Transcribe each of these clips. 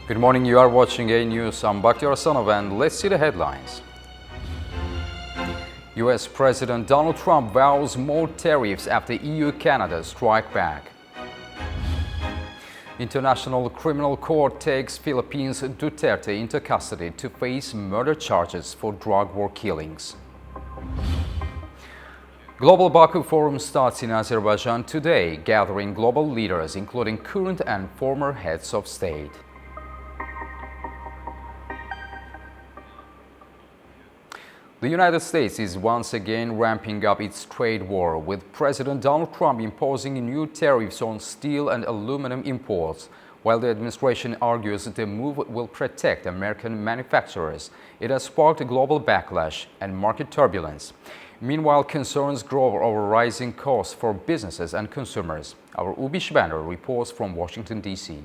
Good morning, you are watching A News. I'm Bakhtiar Sanov, and let's see the headlines. US President Donald Trump vows more tariffs after EU-Canada strike back. International Criminal Court takes Philippines' Duterte into custody to face murder charges for drug war killings. Global Baku Forum starts in Azerbaijan today, gathering global leaders including current and former heads of state. The United States is once again ramping up its trade war, with President Donald Trump imposing new tariffs on steel and aluminum imports. While the administration argues the move will protect American manufacturers, it has sparked a global backlash and market turbulence. Meanwhile, concerns grow over rising costs for businesses and consumers. Our Ubi Shbander reports from Washington, D.C.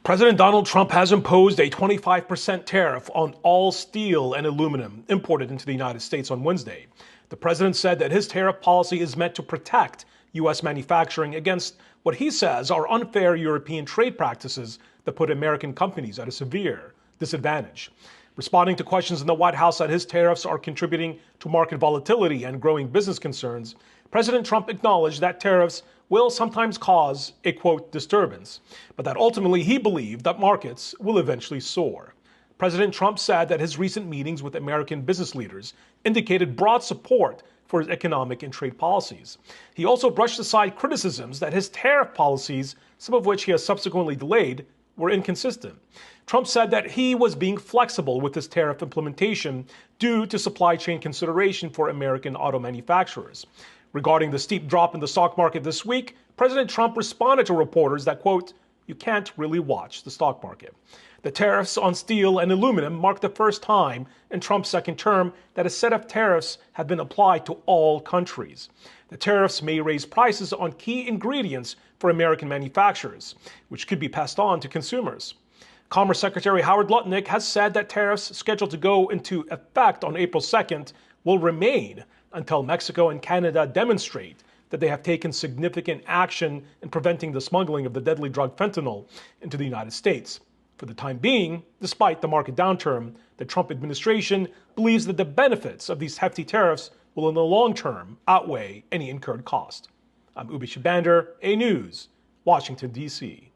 President Donald Trump has imposed a 25% tariff on all steel and aluminum imported into the United States on Wednesday. The president said that his tariff policy is meant to protect U.S. manufacturing against what he says are unfair European trade practices that put American companies at a severe disadvantage. Responding to questions in the White House that his tariffs are contributing to market volatility and growing business concerns, President Trump acknowledged that tariffs will sometimes cause a, quote, disturbance, but that ultimately he believed that markets will eventually soar. President Trump said that his recent meetings with American business leaders indicated broad support for his economic and trade policies. He also brushed aside criticisms that his tariff policies, some of which he has subsequently delayed, were inconsistent. Trump said that he was being flexible with his tariff implementation due to supply chain consideration for American auto manufacturers. Regarding the steep drop in the stock market this week, President Trump responded to reporters that, quote, "You can't really watch the stock market." The tariffs on steel and aluminum mark the first time in Trump's second term that a set of tariffs have been applied to all countries. The tariffs may raise prices on key ingredients for American manufacturers, which could be passed on to consumers. Commerce Secretary Howard Lutnick has said that tariffs scheduled to go into effect on April 2nd will remain until Mexico and Canada demonstrate that they have taken significant action in preventing the smuggling of the deadly drug fentanyl into the United States. For the time being, despite the market downturn, the Trump administration believes that the benefits of these hefty tariffs will in the long term outweigh any incurred cost. I'm Ubi Shabander, A News, Washington, D.C.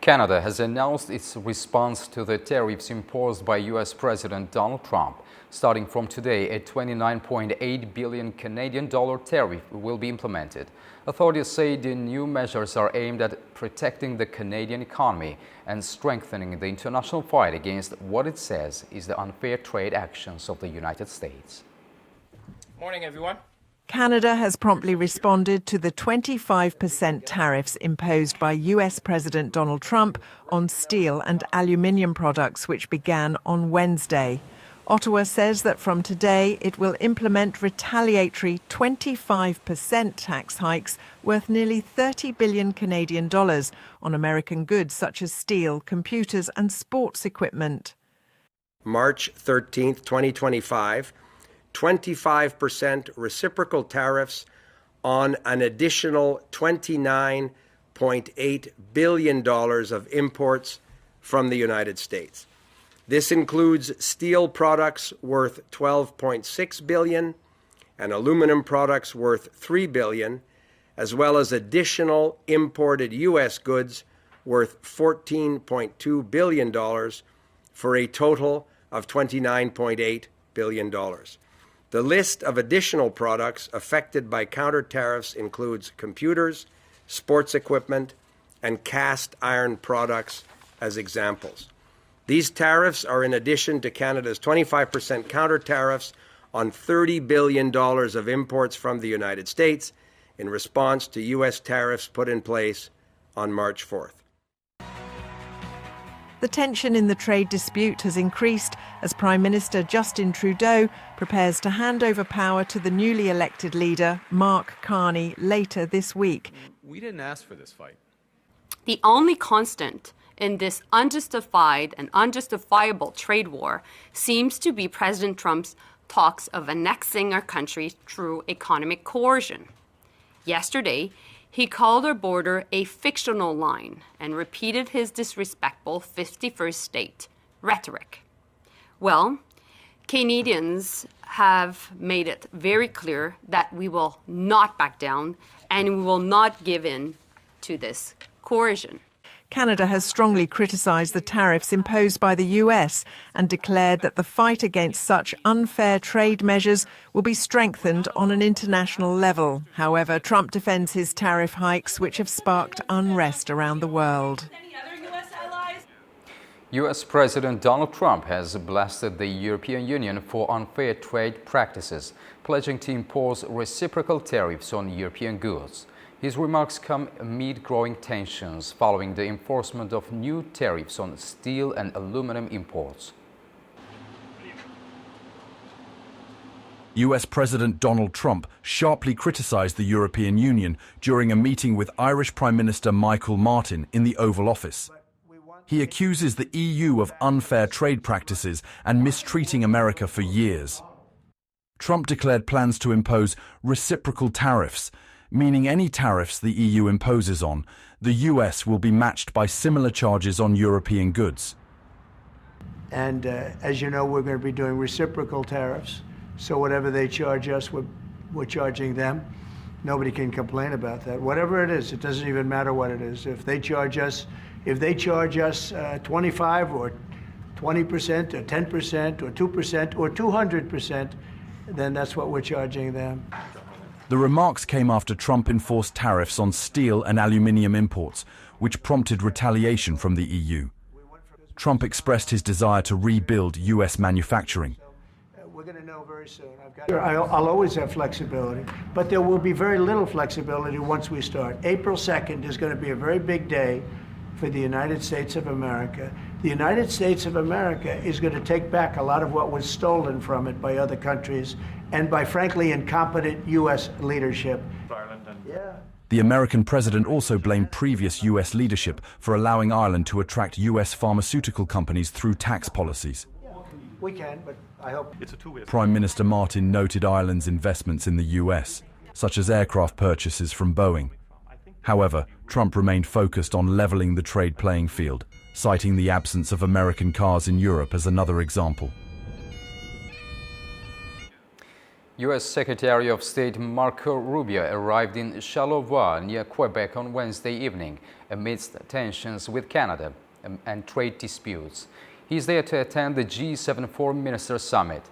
Canada has announced its response to the tariffs imposed by U.S. President Donald Trump. Starting from today, a 29.8 billion Canadian dollar tariff will be implemented. Authorities say the new measures are aimed at protecting the Canadian economy and strengthening the international fight against what it says is the unfair trade actions of the United States. Morning, everyone. Canada has promptly responded to the 25% tariffs imposed by US President Donald Trump on steel and aluminium products, which began on Wednesday. Ottawa says that from today it will implement retaliatory 25% tax hikes worth nearly 30 billion Canadian dollars on American goods such as steel, computers and sports equipment. March 13th, 2025, 25% reciprocal tariffs on an additional $29.8 billion of imports from the United States. This includes steel products worth $12.6 billion and aluminum products worth $3 billion, as well as additional imported U.S. goods worth $14.2 billion for a total of $29.8 billion. The list of additional products affected by counter tariffs includes computers, sports equipment, and cast iron products as examples. These tariffs are in addition to Canada's 25% counter tariffs on $30 billion of imports from the United States in response to U.S. tariffs put in place on March 4th. The tension in the trade dispute has increased as Prime Minister Justin Trudeau prepares to hand over power to the newly elected leader, Mark Carney, later this week. We didn't ask for this fight. The only constant in this unjustified and unjustifiable trade war seems to be President Trump's talks of annexing our country through economic coercion. Yesterday, He called our border a fictional line and repeated his disrespectful 51st state rhetoric. Well, Canadians have made it very clear that we will not back down and we will not give in to this coercion. Canada has strongly criticised the tariffs imposed by the US and declared that the fight against such unfair trade measures will be strengthened on an international level. However, Trump defends his tariff hikes, which have sparked unrest around the world. US President Donald Trump has blasted the European Union for unfair trade practices, pledging to impose reciprocal tariffs on European goods. His remarks come amid growing tensions following the enforcement of new tariffs on steel and aluminum imports. US President Donald Trump sharply criticised the European Union during a meeting with Irish Prime Minister Michael Martin in the Oval Office. He accuses the EU of unfair trade practices and mistreating America for years. Trump declared plans to impose reciprocal tariffs, meaning any tariffs the EU imposes on, the US will be matched by similar charges on European goods. And as you know, we're going to be doing reciprocal tariffs. So whatever they charge us, we're charging them. Nobody can complain about that. Whatever it is, it doesn't even matter what it is. If they charge us 25 or 20% or 10% or 2% or 200%, then that's what we're charging them. The remarks came after Trump enforced tariffs on steel and aluminium imports, which prompted retaliation from the EU. Trump expressed his desire to rebuild US manufacturing. We're going to know very soon. I'll always have flexibility, but there will be very little flexibility once we start. April 2nd is going to be a very big day for the United States of America. The United States of America is going to take back a lot of what was stolen from it by other countries and by, frankly, incompetent U.S. leadership. The American president also blamed previous US leadership for allowing Ireland to attract US pharmaceutical companies through tax policies. We can, but I hope... Prime Minister Martin noted Ireland's investments in the US, such as aircraft purchases from Boeing. However, Trump remained focused on leveling the trade playing field, citing the absence of American cars in Europe as another example. U.S. Secretary of State Marco Rubio arrived in Charlevoix, near Quebec, on Wednesday evening amidst tensions with Canada and trade disputes. He is there to attend the G7 Foreign Ministers Summit.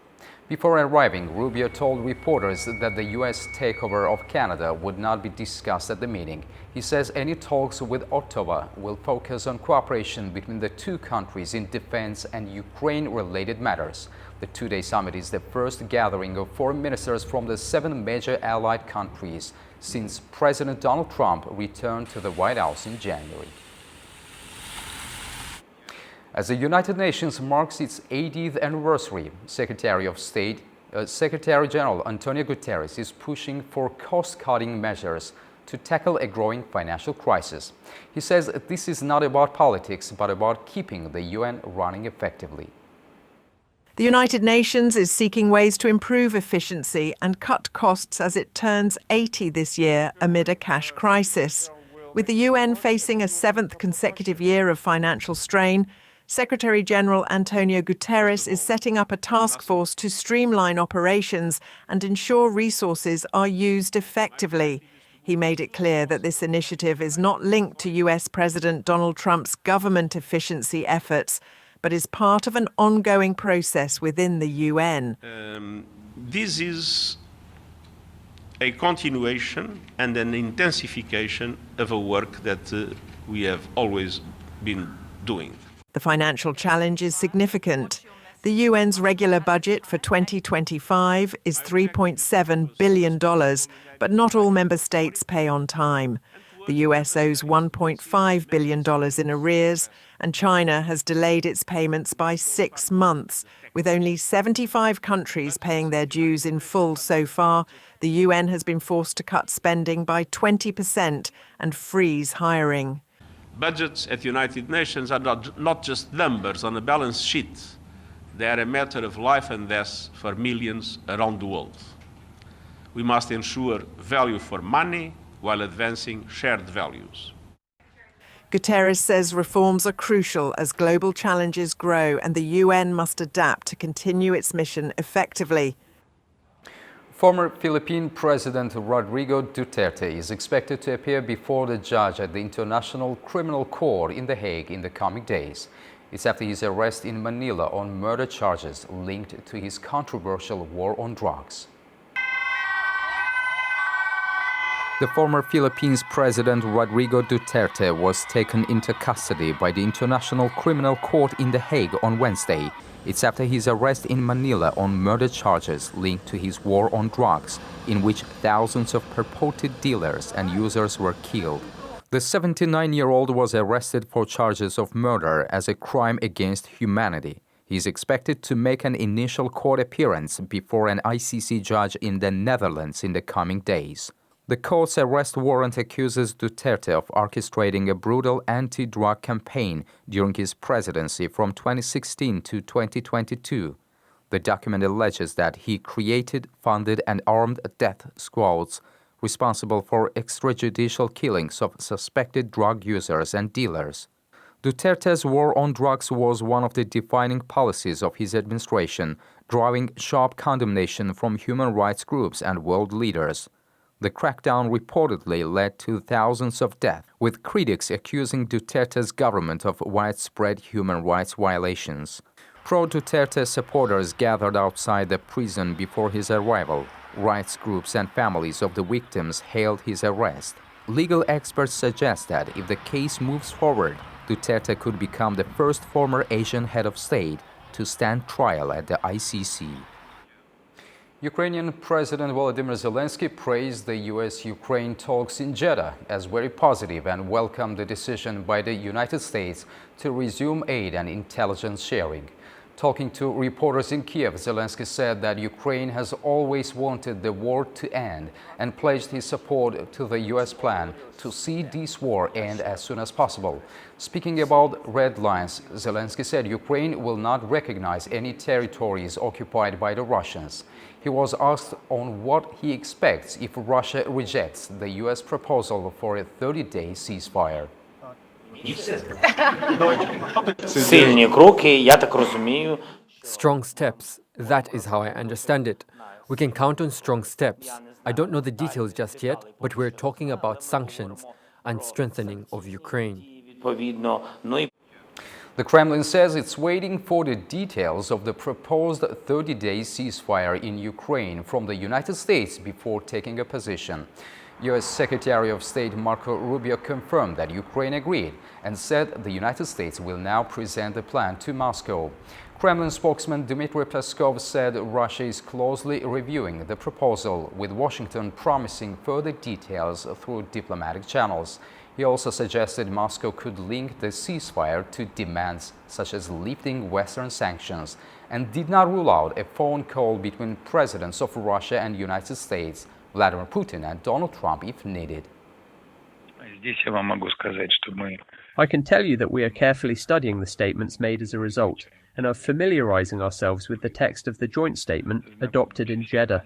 Before arriving, Rubio told reporters that the U.S. takeover of Canada would not be discussed at the meeting. He says any talks with Ottawa will focus on cooperation between the two countries in defense and Ukraine-related matters. The two-day summit is the first gathering of foreign ministers from the 7 major allied countries since President Donald Trump returned to the White House in January. As the United Nations marks its 80th anniversary, Secretary General Antonio Guterres is pushing for cost-cutting measures to tackle a growing financial crisis. He says this is not about politics, but about keeping the UN running effectively. The United Nations is seeking ways to improve efficiency and cut costs as it turns 80 this year amid a cash crisis. With the UN facing a 7th consecutive year of financial strain, Secretary General Antonio Guterres is setting up a task force to streamline operations and ensure resources are used effectively. He made it clear that this initiative is not linked to US President Donald Trump's government efficiency efforts, but is part of an ongoing process within the UN. This is a continuation and an intensification of a work that we have always been doing. The financial challenge is significant. The UN's regular budget for 2025 is $3.7 billion, but not all member states pay on time. The US owes $1.5 billion in arrears, and China has delayed its payments by 6 months. With only 75 countries paying their dues in full so far, the UN has been forced to cut spending by 20% and freeze hiring. Budgets at the United Nations are not just numbers on a balance sheet. They are a matter of life and death for millions around the world. We must ensure value for money, while advancing shared values. Guterres says reforms are crucial as global challenges grow and the UN must adapt to continue its mission effectively. Former Philippine President Rodrigo Duterte is expected to appear before the judge at the International Criminal Court in The Hague in the coming days. It's after his arrest in Manila on murder charges linked to his controversial war on drugs. The former Philippines President Rodrigo Duterte was taken into custody by the International Criminal Court in The Hague on Wednesday. It's after his arrest in Manila on murder charges linked to his war on drugs, in which thousands of purported dealers and users were killed. The 79-year-old was arrested for charges of murder as a crime against humanity. He is expected to make an initial court appearance before an ICC judge in the Netherlands in the coming days. The court's arrest warrant accuses Duterte of orchestrating a brutal anti-drug campaign during his presidency from 2016 to 2022. The document alleges that he created, funded, and armed death squads responsible for extrajudicial killings of suspected drug users and dealers. Duterte's war on drugs was one of the defining policies of his administration, drawing sharp condemnation from human rights groups and world leaders. The crackdown reportedly led to thousands of deaths, with critics accusing Duterte's government of widespread human rights violations. Pro-Duterte supporters gathered outside the prison before his arrival. Rights groups and families of the victims hailed his arrest. Legal experts suggest that if the case moves forward, Duterte could become the first former Asian head of state to stand trial at the ICC. Ukrainian President Volodymyr Zelensky praised the U.S.-Ukraine talks in Jeddah as very positive and welcomed the decision by the United States to resume aid and intelligence sharing. Talking to reporters in Kiev, Zelensky said that Ukraine has always wanted the war to end and pledged his support to the U.S. plan to see this war end as soon as possible. Speaking about red lines, Zelensky said Ukraine will not recognize any territories occupied by the Russians. He was asked on what he expects if Russia rejects the U.S. proposal for a 30-day ceasefire. Сильні кроки, я так розумію. Strong steps, that is how I understand it. We can count on strong steps. I don't know the details just yet, but we're talking about sanctions and strengthening of Ukraine. Відповідно, ну і The Kremlin says it's waiting for the details of the proposed 30-day ceasefire in Ukraine from the United States before taking a position. U.S. Secretary of State Marco Rubio confirmed that Ukraine agreed and said the United States will now present the plan to Moscow. Kremlin spokesman Dmitry Peskov said Russia is closely reviewing the proposal, with Washington promising further details through diplomatic channels. He also suggested Moscow could link the ceasefire to demands such as lifting Western sanctions and did not rule out a phone call between presidents of Russia and United States, Vladimir Putin and Donald Trump if needed. I can tell you that we are carefully studying the statements made as a result and are familiarizing ourselves with the text of the joint statement adopted in Jeddah.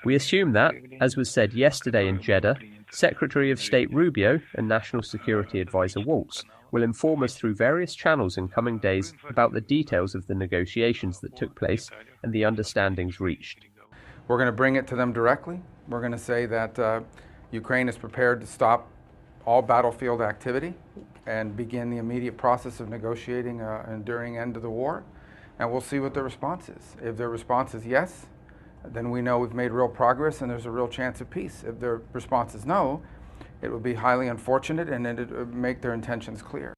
We assume that, as was said yesterday in Jeddah, Secretary of State Rubio and National Security Advisor Waltz will inform us through various channels in coming days about the details of the negotiations that took place and the understandings reached. We're going to bring it to them directly. We're going to say that Ukraine is prepared to stop all battlefield activity and begin the immediate process of negotiating an enduring end to the war. And we'll see what their response is. If their response is yes, then we know we've made real progress and there's a real chance of peace. If their response is no, it would be highly unfortunate and it would make their intentions clear.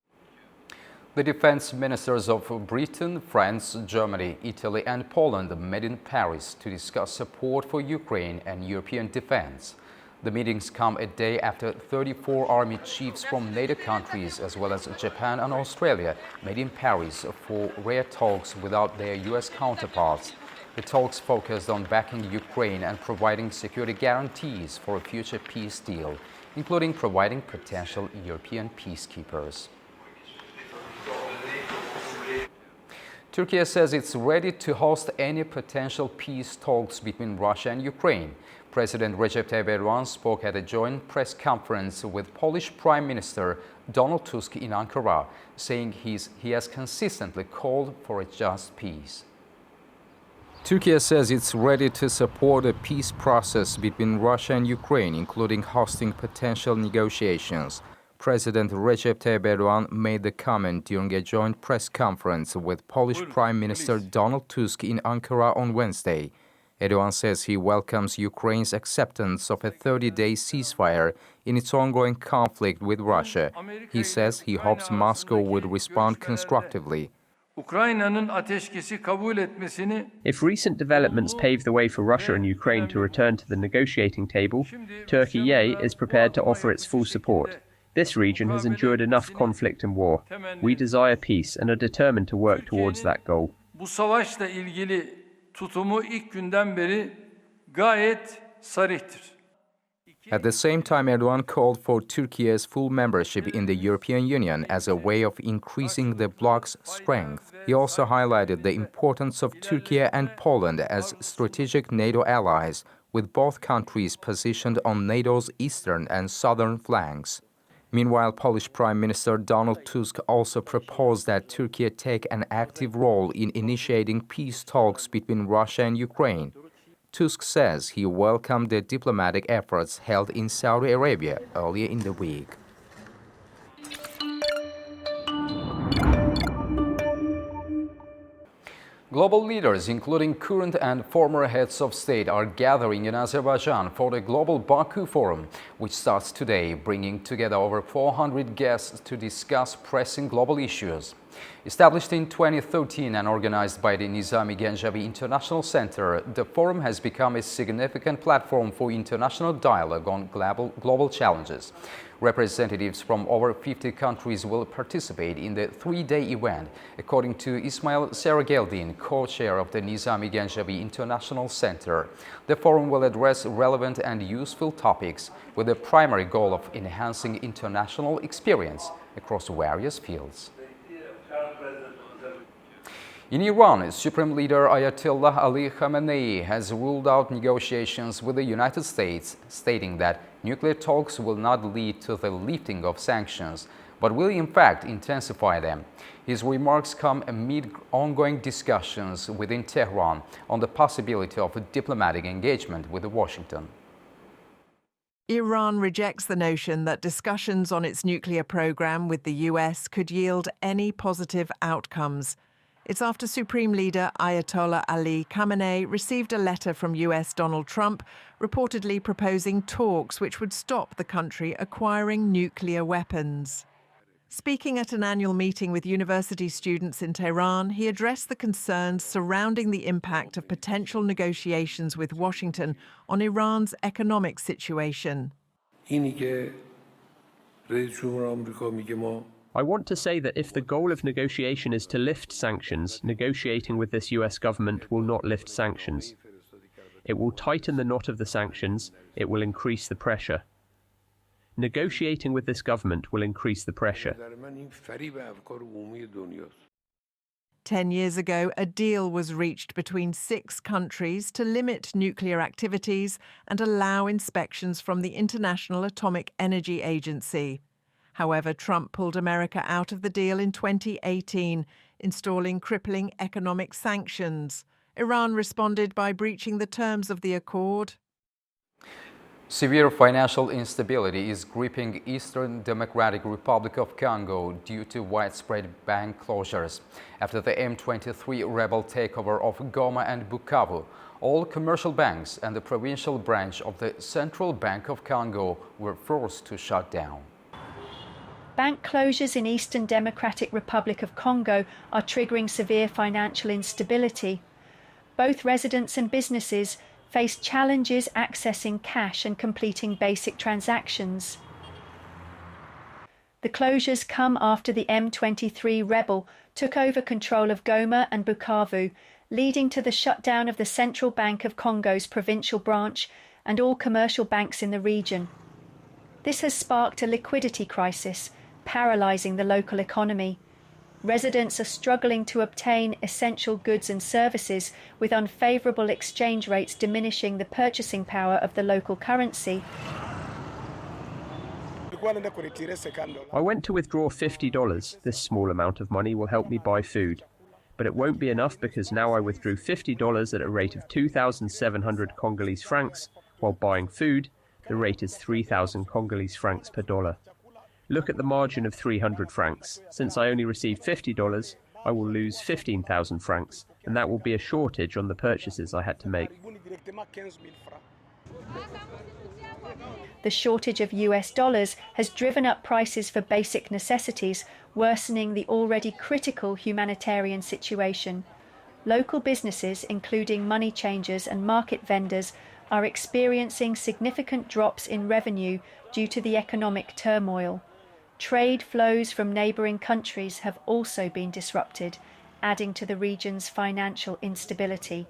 The defense ministers of Britain, France, Germany, Italy and Poland met in Paris to discuss support for Ukraine and European defense. The meetings come a day after 34 army chiefs from NATO countries as well as Japan and Australia met in Paris for rare talks without their U.S. counterparts. The talks focused on backing Ukraine and providing security guarantees for a future peace deal, including providing potential European peacekeepers. Turkey says it's ready to host any potential peace talks between Russia and Ukraine. President Recep Tayyip Erdogan spoke at a joint press conference with Polish Prime Minister Donald Tusk in Ankara, saying he has consistently called for a just peace. Turkey says it's ready to support a peace process between Russia and Ukraine, including hosting potential negotiations. President Recep Tayyip Erdogan made the comment during a joint press conference with Polish Prime Minister Donald Tusk in Ankara on Wednesday. Erdogan says he welcomes Ukraine's acceptance of a 30-day ceasefire in its ongoing conflict with Russia. He says he hopes Moscow would respond constructively. If recent developments pave the way for Russia and Ukraine to return to the negotiating table, Turkey is prepared to offer its full support. This region has endured enough conflict and war. We desire peace and are determined to work towards that goal. At the same time, Erdogan called for Turkey's full membership in the European Union as a way of increasing the bloc's strength. He also highlighted the importance of Turkey and Poland as strategic NATO allies, with both countries positioned on NATO's eastern and southern flanks. Meanwhile, Polish Prime Minister Donald Tusk also proposed that Turkey take an active role in initiating peace talks between Russia and Ukraine. Tusk says he welcomed the diplomatic efforts held in Saudi Arabia earlier in the week. Global leaders, including current and former heads of state, are gathering in Azerbaijan for the Global Baku Forum, which starts today, bringing together over 400 guests to discuss pressing global issues. Established in 2013 and organized by the Nizami Gencevi International Center, the forum has become a significant platform for international dialogue on global challenges. Representatives from over 50 countries will participate in the three-day event, according to Ismail Serageldin, co-chair of the Nizami Gencevi International Center. The forum will address relevant and useful topics with the primary goal of enhancing international experience across various fields. In Iran, Supreme Leader Ayatollah Ali Khamenei has ruled out negotiations with the United States, stating that nuclear talks will not lead to the lifting of sanctions, but will in fact intensify them. His remarks come amid ongoing discussions within Tehran on the possibility of a diplomatic engagement with Washington. Iran rejects the notion that discussions on its nuclear program with the US could yield any positive outcomes. It's after Supreme Leader Ayatollah Ali Khamenei received a letter from US Donald Trump reportedly proposing talks which would stop the country acquiring nuclear weapons. Speaking at an annual meeting with university students in Tehran, he addressed the concerns surrounding the impact of potential negotiations with Washington on Iran's economic situation. I want to say that if the goal of negotiation is to lift sanctions, negotiating with this US government will not lift sanctions. It will tighten the knot of the sanctions, it will increase the pressure. Negotiating with this government will increase the pressure. 10 years ago, a deal was reached between 6 countries to limit nuclear activities and allow inspections from the International Atomic Energy Agency. However, Trump pulled America out of the deal in 2018, installing crippling economic sanctions. Iran responded by breaching the terms of the accord. Severe financial instability is gripping Eastern Democratic Republic of Congo due to widespread bank closures. After the M23 rebel takeover of Goma and Bukavu, all commercial banks and the provincial branch of the Central Bank of Congo were forced to shut down. Bank closures in Eastern Democratic Republic of Congo are triggering severe financial instability. Both residents and businesses face challenges accessing cash and completing basic transactions. The closures come after the M23 rebel took over control of Goma and Bukavu, leading to the shutdown of the Central Bank of Congo's provincial branch and all commercial banks in the region. This has sparked a liquidity crisis, paralysing the local economy. Residents are struggling to obtain essential goods and services, with unfavourable exchange rates diminishing the purchasing power of the local currency. I went to withdraw $50. This small amount of money will help me buy food. But it won't be enough because now I withdrew $50 at a rate of 2,700 Congolese francs, while buying food, the rate is 3,000 Congolese francs per dollar. Look at the margin of 300 francs. Since I only received $50, I will lose 15,000 francs, and that will be a shortage on the purchases I had to make. The shortage of US dollars has driven up prices for basic necessities, worsening the already critical humanitarian situation. Local businesses, including money changers and market vendors, are experiencing significant drops in revenue due to the economic turmoil. Trade flows from neighbouring countries have also been disrupted, adding to the region's financial instability.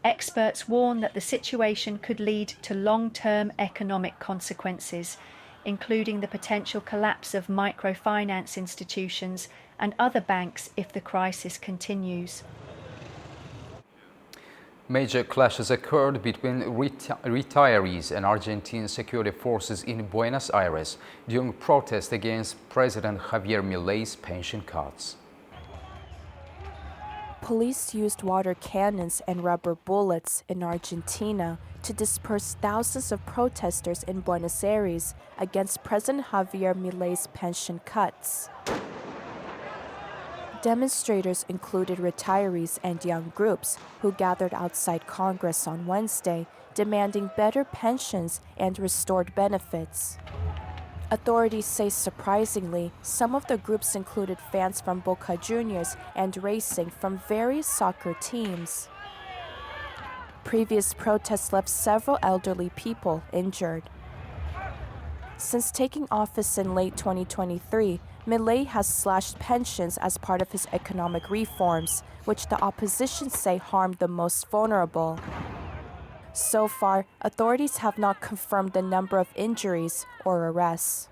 Experts warn that the situation could lead to long-term economic consequences, including the potential collapse of microfinance institutions and other banks if the crisis continues. Major clashes occurred between retirees and Argentine security forces in Buenos Aires during protests against President Javier Milei's pension cuts. Police used water cannons and rubber bullets in Argentina to disperse thousands of protesters in Buenos Aires against President Javier Milei's pension cuts. Demonstrators included retirees and young groups who gathered outside Congress on Wednesday, demanding better pensions and restored benefits. Authorities say, surprisingly, some of the groups included fans from Boca Juniors and racing from various soccer teams. Previous protests left several elderly people injured. Since taking office in late 2023, Milei has slashed pensions as part of his economic reforms, which the opposition say harmed the most vulnerable. So far, authorities have not confirmed the number of injuries or arrests.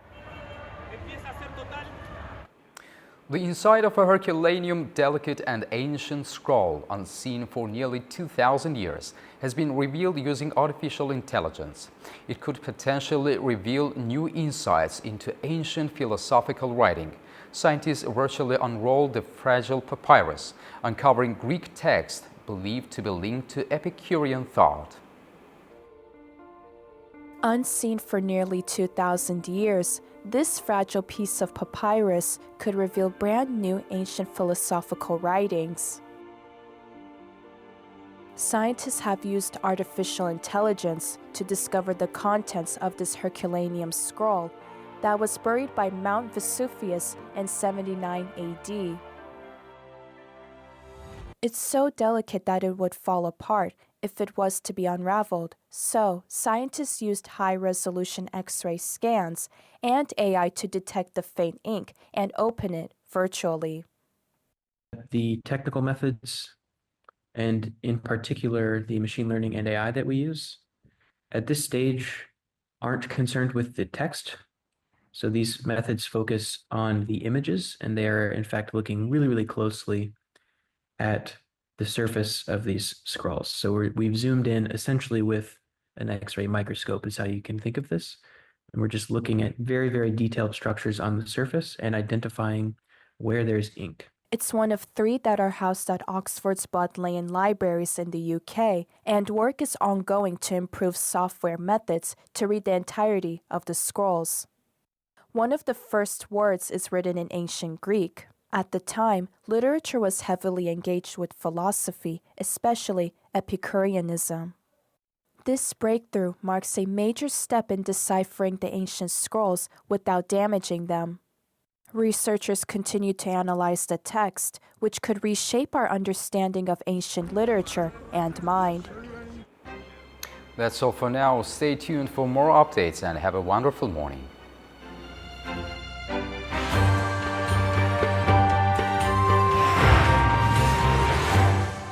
The inside of a Herculaneum delicate and ancient scroll, unseen for nearly 2,000 years, has been revealed using artificial intelligence. It could potentially reveal new insights into ancient philosophical writing. Scientists virtually unrolled the fragile papyrus, uncovering Greek texts believed to be linked to Epicurean thought. Unseen for nearly 2,000 years, this fragile piece of papyrus could reveal brand new ancient philosophical writings. Scientists have used artificial intelligence to discover the contents of this Herculaneum scroll that was buried by Mount Vesuvius in 79 AD. It's so delicate that it would fall apart if it was to be unraveled, so scientists used high-resolution X-ray scans and AI to detect the faint ink and open it virtually. The technical methods, and in particular the machine learning and AI that we use, at this stage aren't concerned with the text. So these methods focus on the images, and they are in fact looking really, really closely at the surface of these scrolls. So we've zoomed in essentially with an X-ray microscope is how you can think of this. And we're just looking at very, very detailed structures on the surface and identifying where there's ink. It's one of 3 that are housed at Oxford's Bodleian Libraries in the UK, and work is ongoing to improve software methods to read the entirety of the scrolls. One of the first words is written in ancient Greek. At the time, literature was heavily engaged with philosophy, especially Epicureanism. This breakthrough marks a major step in deciphering the ancient scrolls without damaging them. Researchers continue to analyze the text, which could reshape our understanding of ancient literature and mind. That's all for now. Stay tuned for more updates and have a wonderful morning.